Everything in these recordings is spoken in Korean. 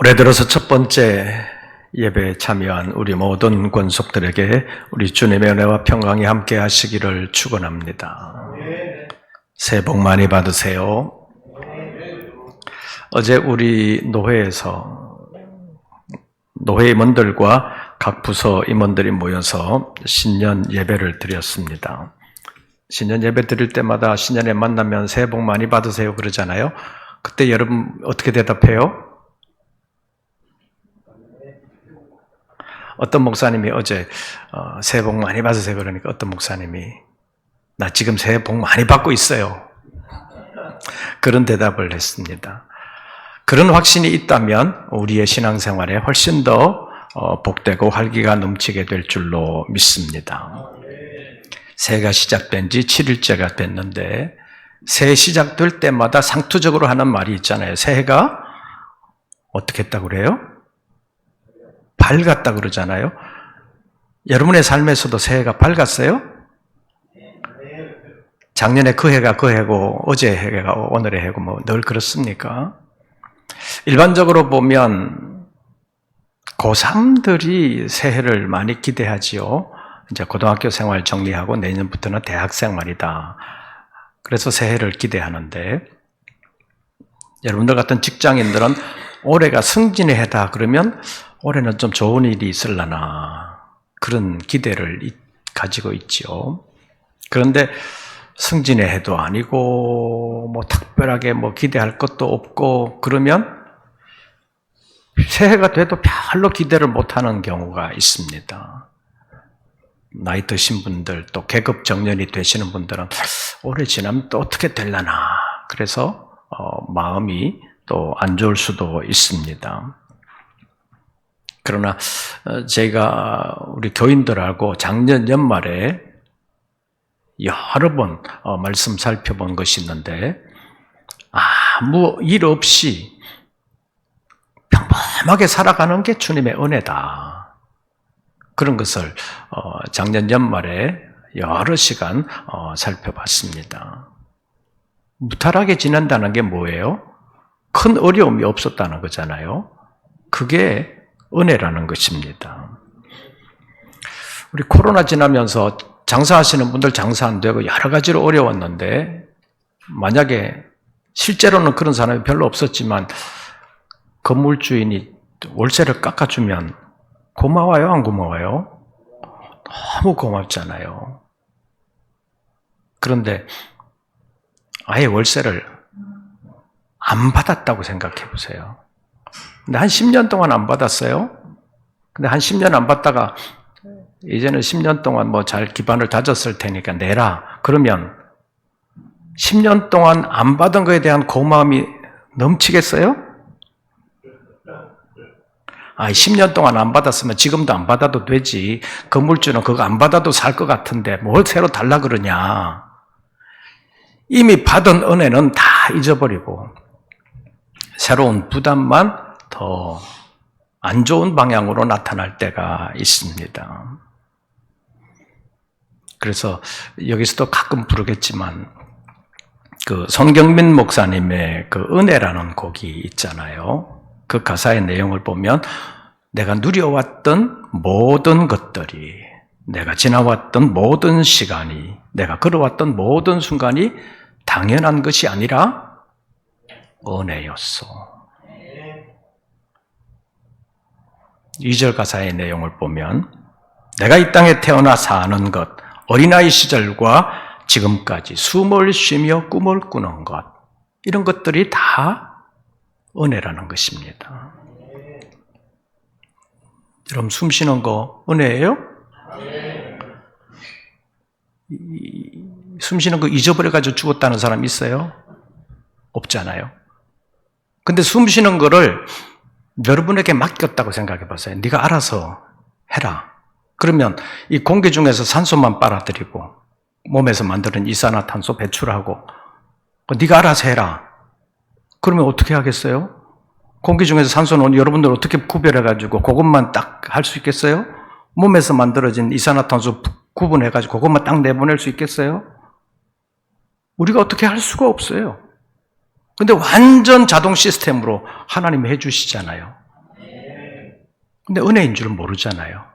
올해 들어서 첫 번째 예배에 참여한 우리 모든 권속들에게 우리 주님의 은혜와 평강이 함께 하시기를 축원합니다. 새해 복 많이 받으세요. 어제 우리 노회에서 노회 임원들과 각 부서 임원들이 모여서 신년 예배를 드렸습니다. 신년 예배 드릴 때마다 신년에 만나면 새해 복 많이 받으세요 그러잖아요. 그때 여러분 어떻게 대답해요? 어떤 목사님이 어제 새해 복 많이 받으세요 그러니까 어떤 목사님이 나 지금 새해 복 많이 받고 있어요. 그런 대답을 했습니다. 그런 확신이 있다면 우리의 신앙생활에 훨씬 더 복되고 활기가 넘치게 될 줄로 믿습니다. 새해가 시작된 지 7일째가 됐는데 새해 시작될 때마다 상투적으로 하는 말이 있잖아요. 새해가 어떻게 했다고 그래요? 밝았다 그러잖아요. 여러분의 삶에서도 새해가 밝았어요? 작년에 그 해가 그 해고 어제 해가 오늘의 해고 뭐 늘 그렇습니까? 일반적으로 보면 고3들이 새해를 많이 기대하지요. 이제 고등학교 생활 정리하고 내년부터는 대학 생활이다. 그래서 새해를 기대하는데 여러분들 같은 직장인들은 올해가 승진의 해다 그러면 올해는 좀 좋은 일이 있으려나 그런 기대를 가지고 있죠. 그런데 승진의 해도 아니고 뭐 특별하게 뭐 기대할 것도 없고 그러면 새해가 돼도 별로 기대를 못하는 경우가 있습니다. 나이 드신 분들 또 계급 정년이 되시는 분들은 올해 지나면 또 어떻게 되려나 그래서 마음이 또 안 좋을 수도 있습니다. 그러나 제가 우리 교인들하고 작년 연말에 여러 번 말씀 살펴본 것이 있는데 아무 일 없이 평범하게 살아가는 게 주님의 은혜다. 그런 것을 작년 연말에 여러 시간 살펴봤습니다. 무탈하게 지낸다는 게 뭐예요? 큰 어려움이 없었다는 거잖아요. 그게 은혜라는 것입니다. 우리 코로나 지나면서 장사하시는 분들 장사 안 되고 여러 가지로 어려웠는데 만약에 실제로는 그런 사람이 별로 없었지만 건물주인이 월세를 깎아주면 고마워요, 안 고마워요? 너무 고맙잖아요. 그런데 아예 월세를 안 받았다고 생각해 보세요. 근데 한 10년 동안 안 받았어요. 근데 한 10년 안 받다가 이제는 10년 동안 뭐 잘 기반을 다졌을 테니까 내라. 그러면 10년 동안 안 받은 거에 대한 고마움이 넘치겠어요? 10년 동안 안 받았으면 지금도 안 받아도 되지. 건물주는 그거 안 받아도 살 것 같은데 뭘 새로 달라 그러냐. 이미 받은 은혜는 다 잊어버리고 새로운 부담만 더 안 좋은 방향으로 나타날 때가 있습니다. 그래서 여기서도 가끔 부르겠지만 그 손경민 목사님의 그 은혜라는 곡이 있잖아요. 그 가사의 내용을 보면 내가 누려왔던 모든 것들이 내가 지나왔던 모든 시간이 내가 걸어왔던 모든 순간이 당연한 것이 아니라 은혜였어. 2절 가사의 내용을 보면 내가 이 땅에 태어나 사는 것, 어린아이 시절과 지금까지 숨을 쉬며 꿈을 꾸는 것, 이런 것들이 다 은혜라는 것입니다. 여러분 숨 쉬는 거 은혜예요? 숨 쉬는 거 잊어버려가지고 죽었다는 사람 있어요? 없잖아요. 근데 숨 쉬는 거를 여러분에게 맡겼다고 생각해 보세요. 네가 알아서 해라. 그러면 이 공기 중에서 산소만 빨아들이고 몸에서 만드는 이산화탄소 배출하고 네가 알아서 해라. 그러면 어떻게 하겠어요? 공기 중에서 산소는 여러분들 어떻게 구별해가지고 그것만 딱 할 수 있겠어요? 몸에서 만들어진 이산화탄소 구분해가지고 그것만 딱 내보낼 수 있겠어요? 우리가 어떻게 할 수가 없어요. 근데 완전 자동 시스템으로 하나님이 해주시잖아요. 근데 은혜인 줄은 모르잖아요.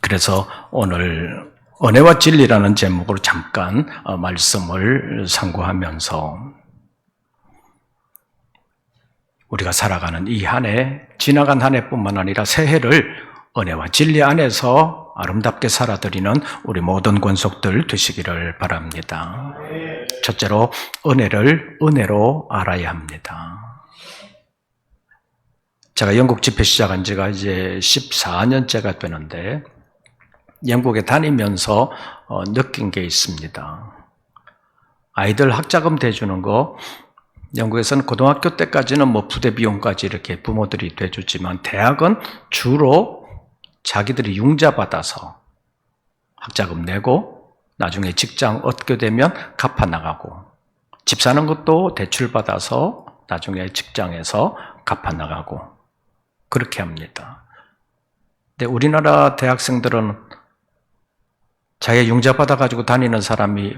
그래서 오늘 은혜와 진리라는 제목으로 잠깐 말씀을 상고하면서 우리가 살아가는 이 한 해, 지나간 한 해뿐만 아니라 새해를 은혜와 진리 안에서 아름답게 살아드리는 우리 모든 권속들 되시기를 바랍니다. 첫째로 은혜를 은혜로 알아야 합니다. 제가 영국 집회 시작한 지가 이제 14년째가 되는데 영국에 다니면서 느낀 게 있습니다. 아이들 학자금 대주는 거, 영국에서는 고등학교 때까지는 부대 비용까지 이렇게 부모들이 대주지만 대학은 주로 자기들이 융자 받아서 학자금 내고 나중에 직장 얻게 되면 갚아 나가고, 집 사는 것도 대출 받아서 나중에 직장에서 갚아 나가고 그렇게 합니다. 근데 우리나라 대학생들은 자기 융자 받아가지고 다니는 사람이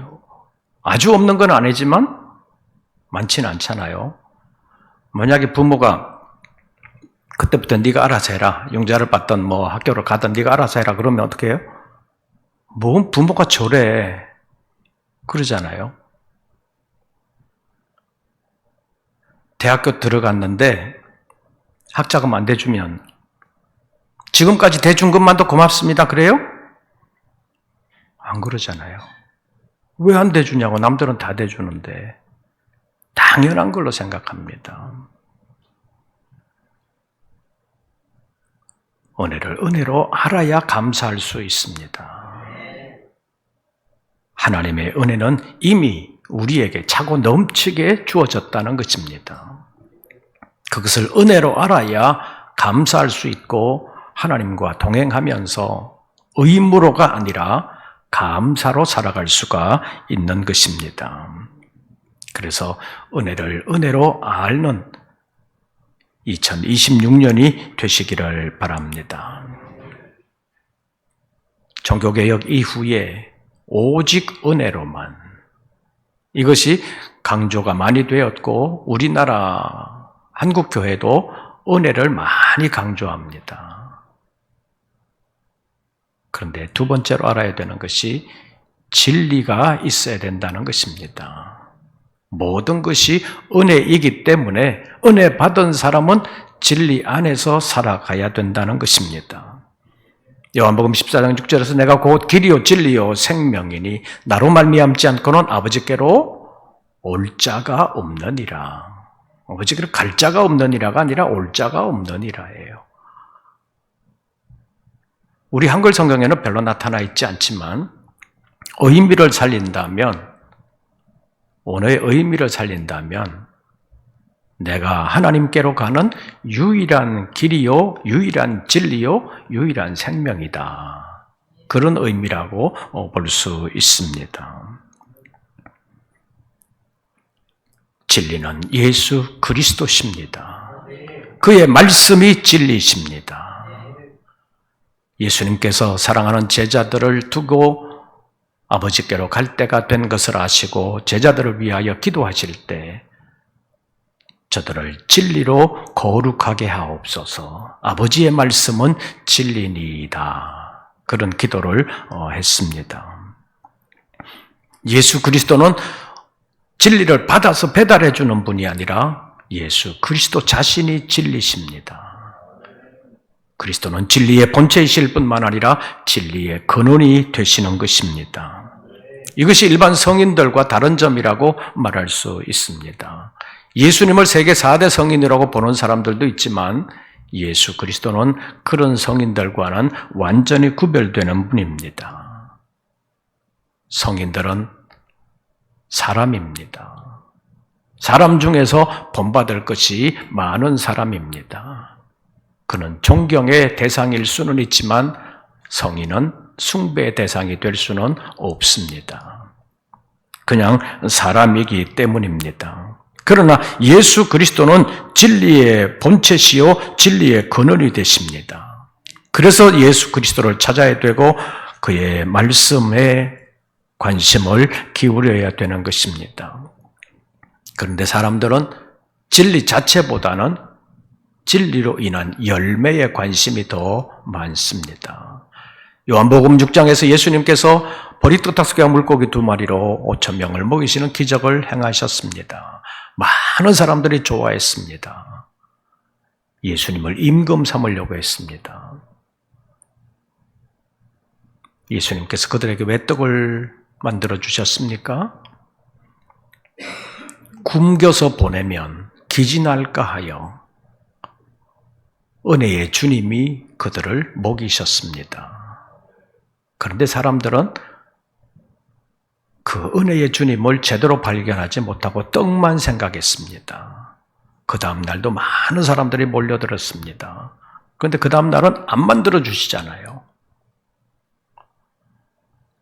아주 없는 건 아니지만 많지는 않잖아요. 만약에 부모가 그때부터 네가 알아서 해라, 융자를 받든 학교를 가든 네가 알아서 해라 그러면 어떻게 해요? 뭐 부모가 저래 그러잖아요. 대학교 들어갔는데 학자금 안 대주면 지금까지 대준 것만도 고맙습니다 그래요? 안 그러잖아요. 왜 안 대주냐고, 남들은 다 대주는데. 당연한 걸로 생각합니다. 은혜를 은혜로 알아야 감사할 수 있습니다. 하나님의 은혜는 이미 우리에게 차고 넘치게 주어졌다는 것입니다. 그것을 은혜로 알아야 감사할 수 있고 하나님과 동행하면서 의무로가 아니라 감사로 살아갈 수가 있는 것입니다. 그래서 은혜를 은혜로 앓는 2026년이 되시기를 바랍니다. 종교개혁 이후에 오직 은혜로만, 이것이 강조가 많이 되었고 우리나라 한국교회도 은혜를 많이 강조합니다. 그런데 두 번째로 알아야 되는 것이 진리가 있어야 된다는 것입니다. 모든 것이 은혜이기 때문에 은혜 받은 사람은 진리 안에서 살아가야 된다는 것입니다. 요한복음 14장 6절에서 내가 곧 길이요 진리요 생명이니 나로 말미암지 않고는 아버지께로 올 자가 없느니라. 아버지께로 갈 자가 없느니라가 아니라 올 자가 없느니라예요. 우리 한글 성경에는 별로 나타나 있지 않지만 의미를 살린다면, 언어의 의미를 살린다면 내가 하나님께로 가는 유일한 길이요, 유일한 진리요, 유일한 생명이다. 그런 의미라고 볼 수 있습니다. 진리는 예수 그리스도십니다. 그의 말씀이 진리십니다. 예수님께서 사랑하는 제자들을 두고 아버지께로 갈 때가 된 것을 아시고 제자들을 위하여 기도하실 때 저들을 진리로 거룩하게 하옵소서. 아버지의 말씀은 진리니이다. 그런 기도를 했습니다. 예수 그리스도는 진리를 받아서 배달해 주는 분이 아니라 예수 그리스도 자신이 진리십니다. 그리스도는 진리의 본체이실 뿐만 아니라 진리의 근원이 되시는 것입니다. 이것이 일반 성인들과 다른 점이라고 말할 수 있습니다. 예수님을 세계 4대 성인이라고 보는 사람들도 있지만 예수 그리스도는 그런 성인들과는 완전히 구별되는 분입니다. 성인들은 사람입니다. 사람 중에서 본받을 것이 많은 사람입니다. 그는 존경의 대상일 수는 있지만 성인은 숭배의 대상이 될 수는 없습니다. 그냥 사람이기 때문입니다. 그러나 예수 그리스도는 진리의 본체시요 진리의 근원이 되십니다. 그래서 예수 그리스도를 찾아야 되고 그의 말씀에 관심을 기울여야 되는 것입니다. 그런데 사람들은 진리 자체보다는 진리로 인한 열매에 관심이 더 많습니다. 요한복음 6장에서 예수님께서 보리떡 5개와 물고기 2마리로 5,000명을 먹이시는 기적을 행하셨습니다. 많은 사람들이 좋아했습니다. 예수님을 임금 삼으려고 했습니다. 예수님께서 그들에게 왜 떡을 만들어 주셨습니까? 굶겨서 보내면 기진할까 하여 은혜의 주님이 그들을 먹이셨습니다. 그런데 사람들은 그 은혜의 주님을 제대로 발견하지 못하고 떡만 생각했습니다. 그 다음 날도 많은 사람들이 몰려들었습니다. 그런데 그 다음 날은 안 만들어 주시잖아요.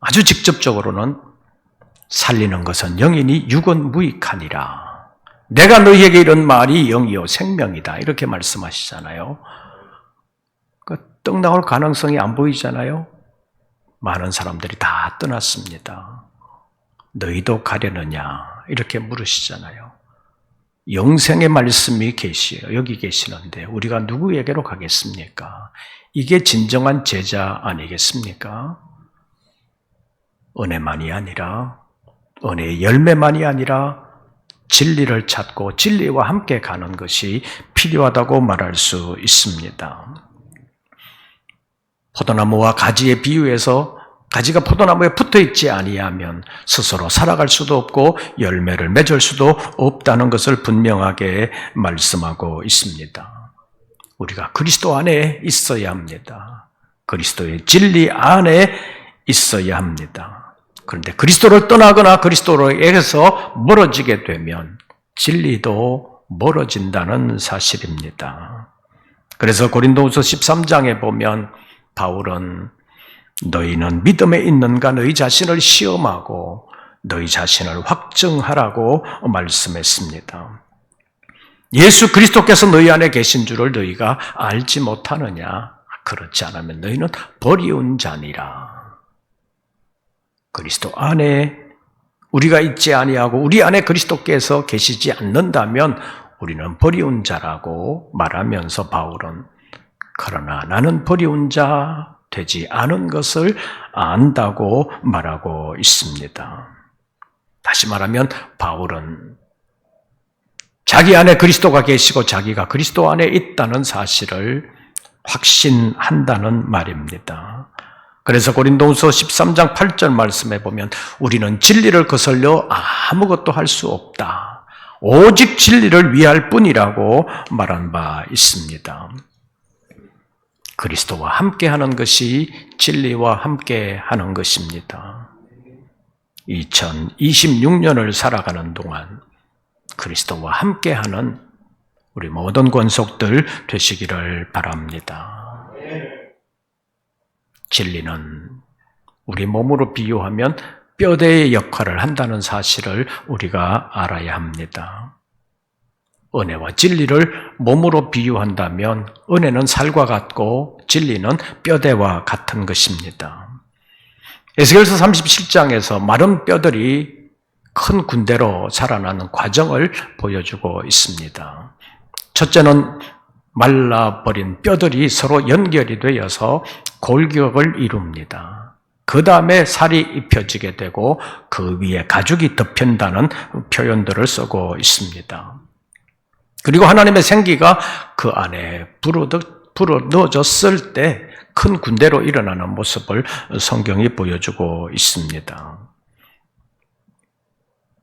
아주 직접적으로는 살리는 것은 영이니 육은 무익하니라. 내가 너희에게 이런 말이 영이요 생명이다. 이렇게 말씀하시잖아요. 떡 나올 가능성이 안 보이잖아요. 많은 사람들이 다 떠났습니다. 너희도 가려느냐? 이렇게 물으시잖아요. 영생의 말씀이 여기 계시는데 우리가 누구에게로 가겠습니까? 이게 진정한 제자 아니겠습니까? 은혜만이 아니라, 은혜의 열매만이 아니라 진리를 찾고 진리와 함께 가는 것이 필요하다고 말할 수 있습니다. 포도나무와 가지의 비유에서 가지가 포도나무에 붙어있지 아니하면 스스로 살아갈 수도 없고 열매를 맺을 수도 없다는 것을 분명하게 말씀하고 있습니다. 우리가 그리스도 안에 있어야 합니다. 그리스도의 진리 안에 있어야 합니다. 그런데 그리스도를 떠나거나 그리스도로에게서 멀어지게 되면 진리도 멀어진다는 사실입니다. 그래서 고린도후서 13장에 보면 바울은 너희는 믿음에 있는가 너희 자신을 시험하고 너희 자신을 확증하라고 말씀했습니다. 예수 그리스도께서 너희 안에 계신 줄을 너희가 알지 못하느냐? 그렇지 않으면 너희는 버리운 자니라. 그리스도 안에 우리가 있지 아니하고 우리 안에 그리스도께서 계시지 않는다면 우리는 버리운 자라고 말하면서 바울은 그러나 나는 버리운 자 되지 않은 것을 안다고 말하고 있습니다. 다시 말하면 바울은 자기 안에 그리스도가 계시고 자기가 그리스도 안에 있다는 사실을 확신한다는 말입니다. 그래서 고린도후서 13장 8절 말씀에 보면 우리는 진리를 거슬려 아무것도 할 수 없다. 오직 진리를 위할 뿐이라고 말한 바 있습니다. 그리스도와 함께하는 것이 진리와 함께하는 것입니다. 2026년을 살아가는 동안 그리스도와 함께하는 우리 모든 권속들 되시기를 바랍니다. 진리는 우리 몸으로 비유하면 뼈대의 역할을 한다는 사실을 우리가 알아야 합니다. 은혜와 진리를 몸으로 비유한다면 은혜는 살과 같고 진리는 뼈대와 같은 것입니다. 에스겔서 37장에서 마른 뼈들이 큰 군대로 자라나는 과정을 보여주고 있습니다. 첫째는 말라버린 뼈들이 서로 연결이 되어서 골격을 이룹니다. 그 다음에 살이 입혀지게 되고 그 위에 가죽이 덮인다는 표현들을 쓰고 있습니다. 그리고 하나님의 생기가 그 안에 불어넣어졌을 때 큰 군대로 일어나는 모습을 성경이 보여주고 있습니다.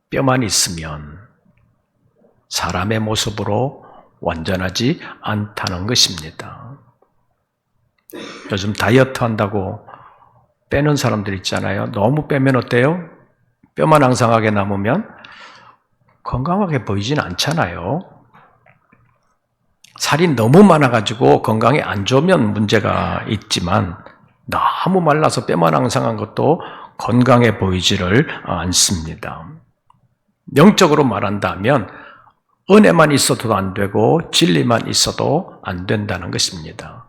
뼈만 있으면 사람의 모습으로 완전하지 않다는 것입니다. 요즘 다이어트 한다고 빼는 사람들 있잖아요. 너무 빼면 어때요? 뼈만 앙상하게 남으면 건강하게 보이진 않잖아요. 살이 너무 많아가지고 건강에 안 좋으면 문제가 있지만 너무 말라서 뼈만 앙상한 것도 건강해 보이지를 않습니다. 영적으로 말한다면 은혜만 있어도 안 되고 진리만 있어도 안 된다는 것입니다.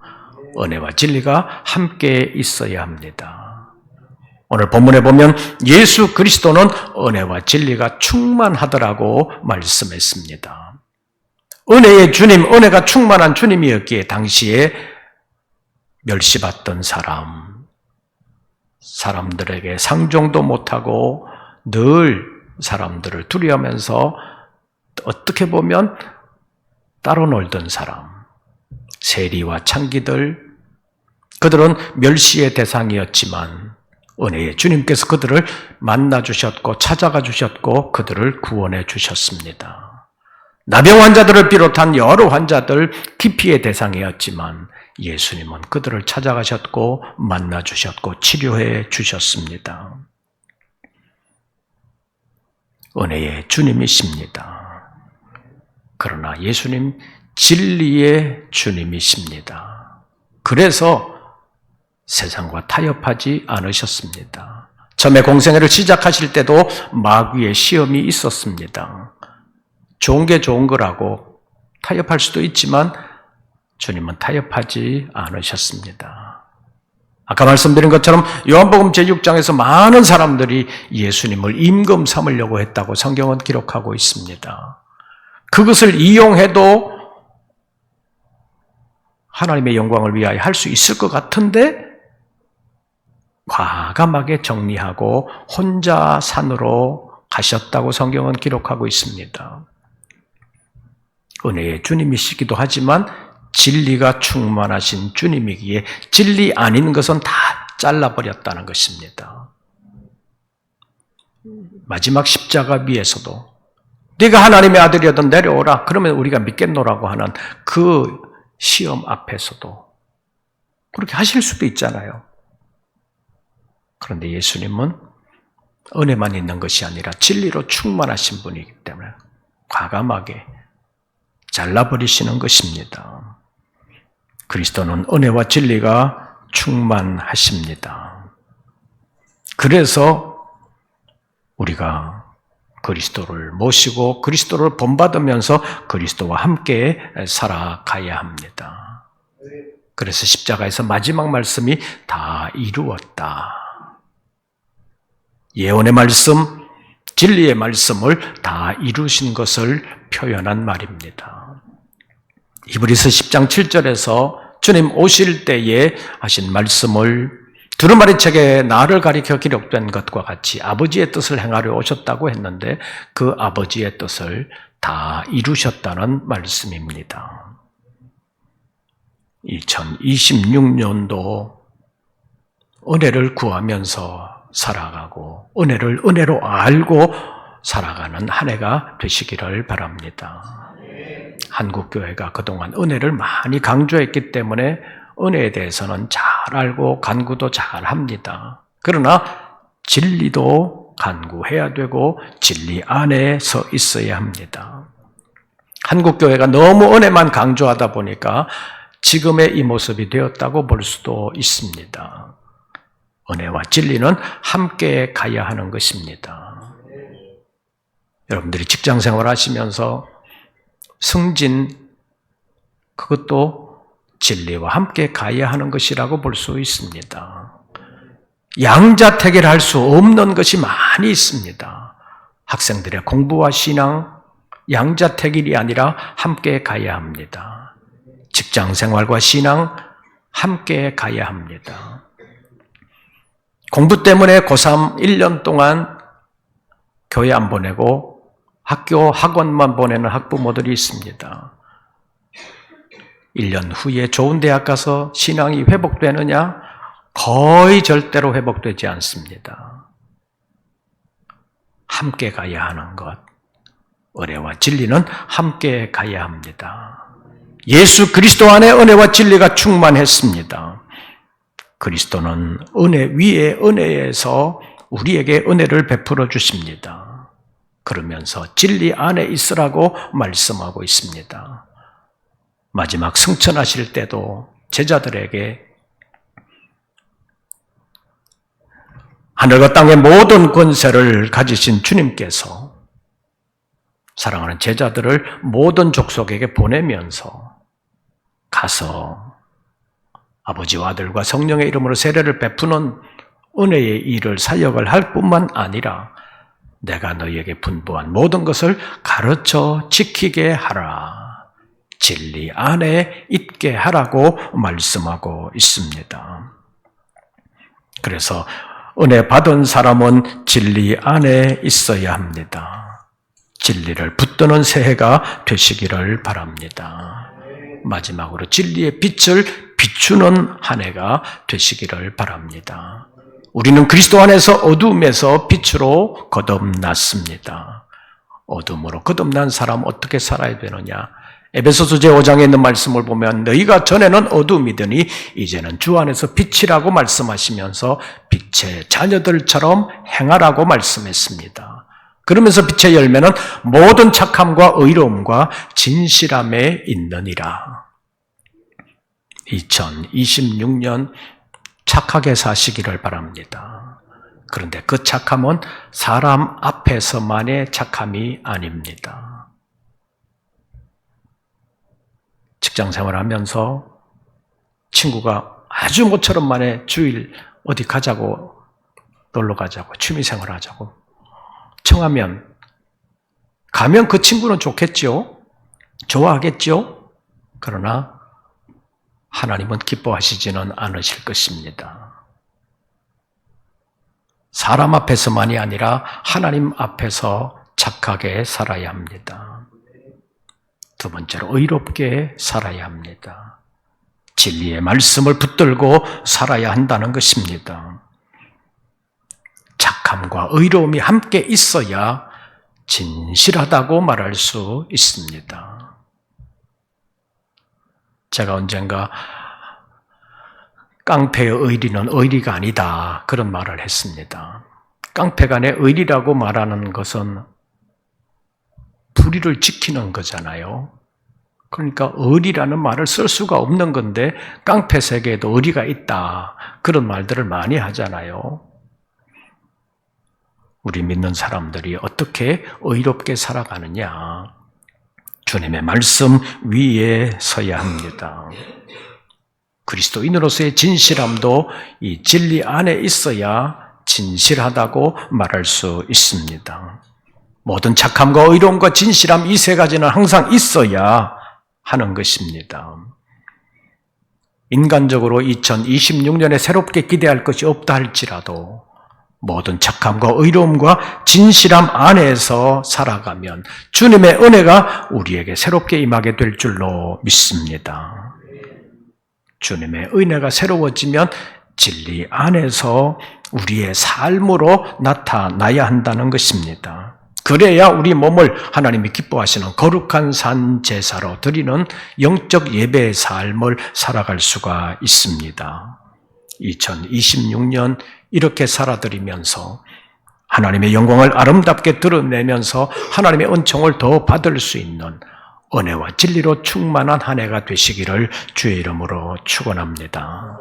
은혜와 진리가 함께 있어야 합니다. 오늘 본문에 보면 예수 그리스도는 은혜와 진리가 충만하더라고 말씀했습니다. 은혜의 주님, 은혜가 충만한 주님이었기에 당시에 멸시받던 사람들에게 상종도 못하고 늘 사람들을 두려워하면서 어떻게 보면 따로 놀던 사람, 세리와 창기들, 그들은 멸시의 대상이었지만 은혜의 주님께서 그들을 만나주셨고 찾아가 주셨고 그들을 구원해 주셨습니다. 나병 환자들을 비롯한 여러 환자들 기피의 대상이었지만 예수님은 그들을 찾아가셨고 만나주셨고 치료해 주셨습니다. 은혜의 주님이십니다. 그러나 예수님 진리의 주님이십니다. 그래서 세상과 타협하지 않으셨습니다. 처음에 공생애를 시작하실 때도 마귀의 시험이 있었습니다. 좋은 게 좋은 거라고 타협할 수도 있지만 주님은 타협하지 않으셨습니다. 아까 말씀드린 것처럼 요한복음 제6장에서 많은 사람들이 예수님을 임금 삼으려고 했다고 성경은 기록하고 있습니다. 그것을 이용해도 하나님의 영광을 위하여 할 수 있을 것 같은데 과감하게 정리하고 혼자 산으로 가셨다고 성경은 기록하고 있습니다. 은혜의 주님이시기도 하지만 진리가 충만하신 주님이기에 진리 아닌 것은 다 잘라버렸다는 것입니다. 마지막 십자가 위에서도 네가 하나님의 아들이어든 내려오라 그러면 우리가 믿겠노라고 하는 그 시험 앞에서도 그렇게 하실 수도 있잖아요. 그런데 예수님은 은혜만 있는 것이 아니라 진리로 충만하신 분이기 때문에 과감하게 잘라버리시는 것입니다. 그리스도는 은혜와 진리가 충만하십니다. 그래서 우리가 그리스도를 모시고 그리스도를 본받으면서 그리스도와 함께 살아가야 합니다. 그래서 십자가에서 마지막 말씀이 다 이루었다. 예언의 말씀, 진리의 말씀을 다 이루신 것을 표현한 말입니다. 히브리서 10장 7절에서 주님 오실 때에 하신 말씀을 두루마리 책에 나를 가리켜 기록된 것과 같이 아버지의 뜻을 행하려 오셨다고 했는데 그 아버지의 뜻을 다 이루셨다는 말씀입니다. 2026년도 은혜를 구하면서 살아가고 은혜를 은혜로 알고 살아가는 한 해가 되시기를 바랍니다. 한국교회가 그동안 은혜를 많이 강조했기 때문에 은혜에 대해서는 잘 알고 간구도 잘 합니다. 그러나 진리도 간구해야 되고 진리 안에 서 있어야 합니다. 한국교회가 너무 은혜만 강조하다 보니까 지금의 이 모습이 되었다고 볼 수도 있습니다. 은혜와 진리는 함께 가야 하는 것입니다. 여러분들이 직장 생활 하시면서 승진, 그것도 진리와 함께 가야 하는 것이라고 볼 수 있습니다. 양자택일 할 수 없는 것이 많이 있습니다. 학생들의 공부와 신앙, 양자택일이 아니라 함께 가야 합니다. 직장 생활과 신앙, 함께 가야 합니다. 공부 때문에 고3 1년 동안 교회 안 보내고 학교, 학원만 보내는 학부모들이 있습니다. 1년 후에 좋은 대학 가서 신앙이 회복되느냐? 거의 절대로 회복되지 않습니다. 함께 가야 하는 것. 은혜와 진리는 함께 가야 합니다. 예수 그리스도 안에 은혜와 진리가 충만했습니다. 그리스도는 은혜 위에 은혜에서 우리에게 은혜를 베풀어 주십니다. 그러면서 진리 안에 있으라고 말씀하고 있습니다. 마지막 승천하실 때도 제자들에게 하늘과 땅의 모든 권세를 가지신 주님께서 사랑하는 제자들을 모든 족속에게 보내면서 가서 아버지와 아들과 성령의 이름으로 세례를 베푸는 은혜의 일을 사역을 할 뿐만 아니라 내가 너희에게 분부한 모든 것을 가르쳐 지키게 하라. 진리 안에 있게 하라고 말씀하고 있습니다. 그래서 은혜 받은 사람은 진리 안에 있어야 합니다. 진리를 붙드는 새해가 되시기를 바랍니다. 마지막으로 진리의 빛을 비추는 한 해가 되시기를 바랍니다. 우리는 그리스도 안에서 어둠에서 빛으로 거듭났습니다. 어둠으로 거듭난 사람 어떻게 살아야 되느냐? 에베소서 제5장에 있는 말씀을 보면 너희가 전에는 어둠이더니 이제는 주 안에서 빛이라고 말씀하시면서 빛의 자녀들처럼 행하라고 말씀했습니다. 그러면서 빛의 열매는 모든 착함과 의로움과 진실함에 있느니라. 2026년 착하게 사시기를 바랍니다. 그런데 그 착함은 사람 앞에서만의 착함이 아닙니다. 직장 생활하면서 친구가 아주 모처럼 만에 주일 어디 가자고, 놀러 가자고, 취미 생활하자고 청하면 가면 그 친구는 좋겠죠? 좋아하겠죠? 그러나 하나님은 기뻐하시지는 않으실 것입니다. 사람 앞에서만이 아니라 하나님 앞에서 착하게 살아야 합니다. 두 번째로 의롭게 살아야 합니다. 진리의 말씀을 붙들고 살아야 한다는 것입니다. 착함과 의로움이 함께 있어야 진실하다고 말할 수 있습니다. 제가 언젠가 깡패의 의리는 의리가 아니다, 그런 말을 했습니다. 깡패가 내 의리라고 말하는 것은 불의를 지키는 거잖아요. 그러니까 의리라는 말을 쓸 수가 없는 건데 깡패 세계에도 의리가 있다, 그런 말들을 많이 하잖아요. 우리 믿는 사람들이 어떻게 의롭게 살아가느냐? 주님의 말씀 위에 서야 합니다. 그리스도인으로서의 진실함도 이 진리 안에 있어야 진실하다고 말할 수 있습니다. 모든 착함과 의로움과 진실함, 이 세 가지는 항상 있어야 하는 것입니다. 인간적으로 2026년에 새롭게 기대할 것이 없다 할지라도 모든 착함과 의로움과 진실함 안에서 살아가면 주님의 은혜가 우리에게 새롭게 임하게 될 줄로 믿습니다. 주님의 은혜가 새로워지면 진리 안에서 우리의 삶으로 나타나야 한다는 것입니다. 그래야 우리 몸을 하나님이 기뻐하시는 거룩한 산 제사로 드리는 영적 예배의 삶을 살아갈 수가 있습니다. 2026년 이렇게 살아드리면서 하나님의 영광을 아름답게 드러내면서 하나님의 은총을 더 받을 수 있는 은혜와 진리로 충만한 한 해가 되시기를 주의 이름으로 축원합니다.